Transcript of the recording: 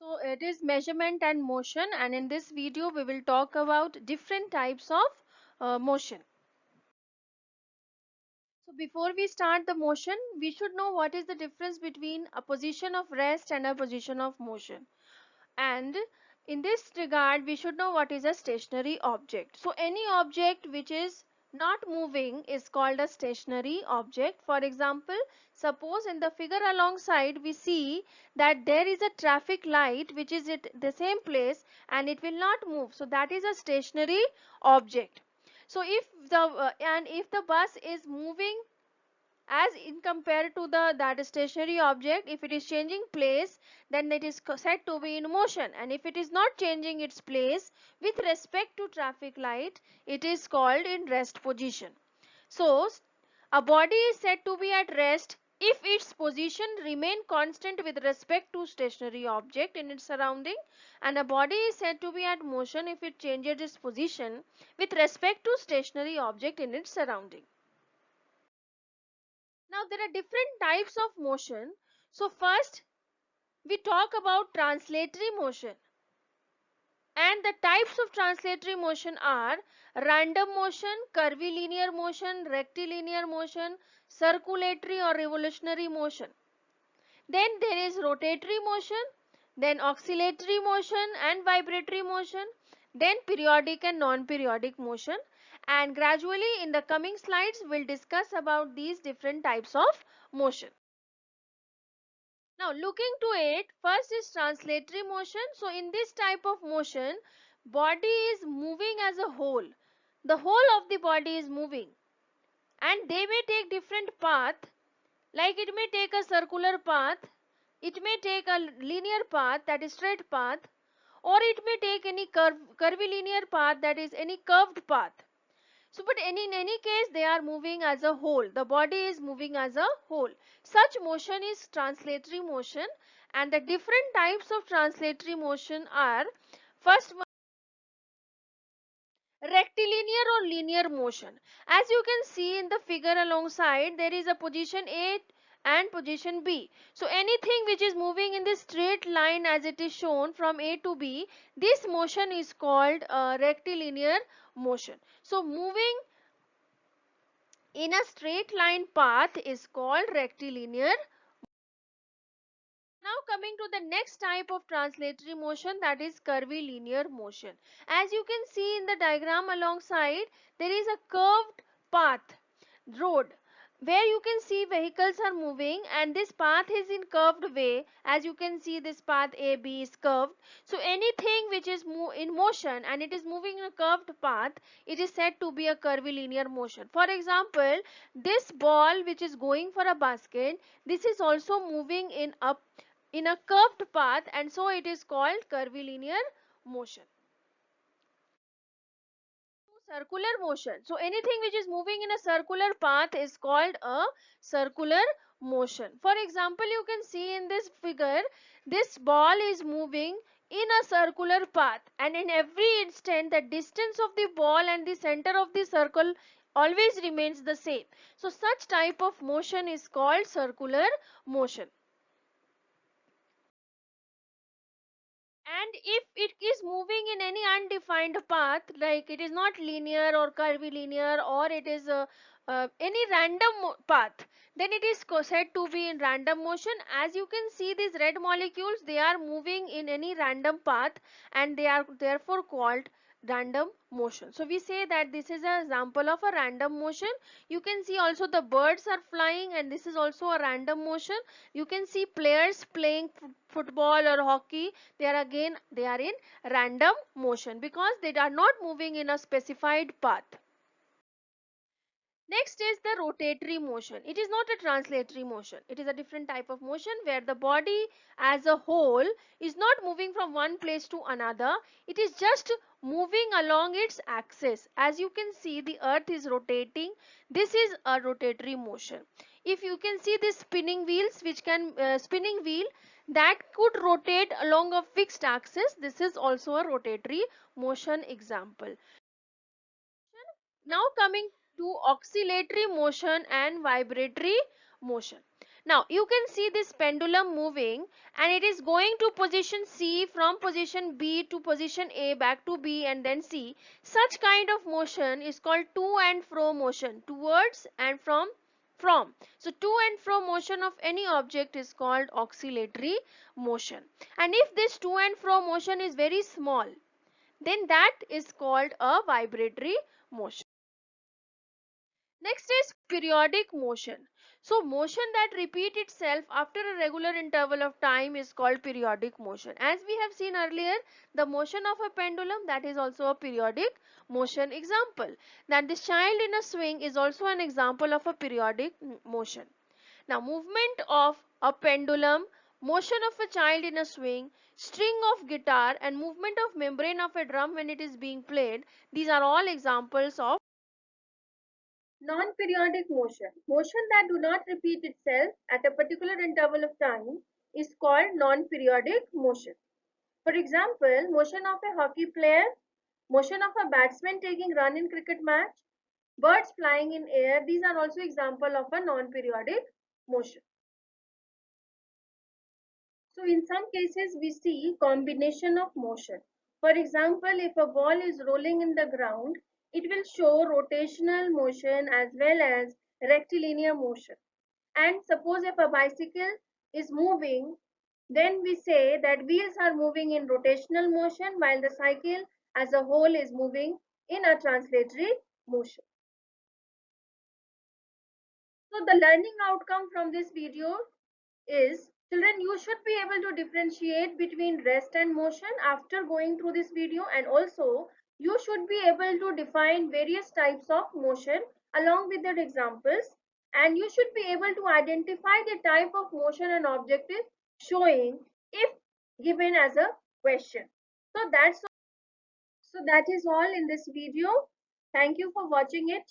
So it is measurement and motion, and in this video we will talk about different types of motion. So before we start the motion, we should know what is the difference between a position of rest and a position of motion. And in this regard, we should know what is a stationary object. So any object which is not moving is called a stationary object. For example, suppose in the figure alongside we see that there is a traffic light which is at the same place and it will not move. So that is a stationary object. So if the bus is moving as in compared to the that stationary object, if it is changing place, then it is said to be in motion, and if it is not changing its place with respect to traffic light, it is called in rest position. So a body is said to be at rest if its position remain constant with respect to stationary object in its surrounding, and a body is said to be at motion if it changes its position with respect to stationary object in its surrounding. Now there are different types of motion. So first we talk about translatory motion, and the types of translatory motion are random motion, curvilinear motion, rectilinear motion, circulatory or revolutionary motion. Then there is rotatory motion, then oscillatory motion and vibratory motion, then periodic and non-periodic motion, and gradually in the coming slides we'll discuss about these different types of motion. Now looking to it, first is translatory motion. So in this type of motion, body is moving as a whole. The whole of the body is moving, and they may take different path, like it may take a circular path, it may take a linear path, that is straight path, or it may take any curvilinear path, that is any curved path. So but in any case they are moving as a whole. The body is moving as a whole. Such motion is translatory motion, and the different types of translatory motion are, first one, rectilinear or linear motion. As you can see in the figure alongside, there is a position A and position B. So anything which is moving in this straight line as it is shown from A to B, this motion is called rectilinear motion. So moving in a straight line path is called rectilinear. Now coming to the next type of translatory motion, that is curvilinear motion. As you can see in the diagram alongside, there is a curved path, road, where you can see vehicles are moving, and this path is in curved way. As you can see, this path AB is curved. So anything which is in motion and it is moving in a curved path, it is said to be a curvilinear motion. For example, this ball which is going for a basket, this is also moving in a curved path, and so it is called curvilinear motion. Circular motion. So anything which is moving in a circular path is called a circular motion. For example, you can see in this figure, this ball is moving in a circular path, and in every instant the distance of the ball and the center of the circle always remains the same. So such type of motion is called circular motion. And if it is moving in any undefined path, like it is not linear or curvilinear, or it is any random path, then it is said to be in random motion. As you can see, these red molecules, they are moving in any random path, and they are therefore called random motion. So we say that this is an example of a random motion. You can see also the birds are flying, and this is also a random motion. You can see players playing football or hockey, they are in random motion because they are not moving in a specified path. Next is the rotatory motion. It is not a translatory motion. It is a different type of motion where the body as a whole is not moving from one place to another. It is just moving along its axis. As you can see, the earth is rotating. This is a rotatory motion. If you can see this spinning wheels, which can spinning wheel that could rotate along a fixed axis, this is also a rotatory motion example. Now coming to oscillatory motion and vibratory motion. Now you can see this pendulum moving, and it is going to position C, from position B to position A, back to B and then C. Such kind of motion is called to and fro motion, towards and from. So to and fro motion of any object is called oscillatory motion. And if this to and fro motion is very small, then that is called a vibratory motion. Next is periodic motion. So motion that repeat itself after a regular interval of time is called periodic motion. As we have seen earlier, the motion of a pendulum, that is also a periodic motion example. That this child in a swing is also an example of a periodic motion. Now movement of a pendulum, motion of a child in a swing, string of guitar and movement of membrane of a drum when it is being played, these are all examples of non-periodic motion. Motion that do not repeat itself at a particular interval of time is called non-periodic motion. For example, motion of a hockey player, motion of a batsman taking run in cricket match, birds flying in air, these are also example of a non-periodic motion. So in some cases we see combination of motion. For example, if a ball is rolling in the ground, it will show rotational motion as well as rectilinear motion. And suppose if a bicycle is moving, then we say that wheels are moving in rotational motion while the cycle as a whole is moving in a translatory motion. So the learning outcome from this video is, children, you should be able to differentiate between rest and motion after going through this video, and also you should be able to define various types of motion along with their examples, and you should be able to identify the type of motion an object is showing if given as a question. So that is all in this video. Thank you for watching it.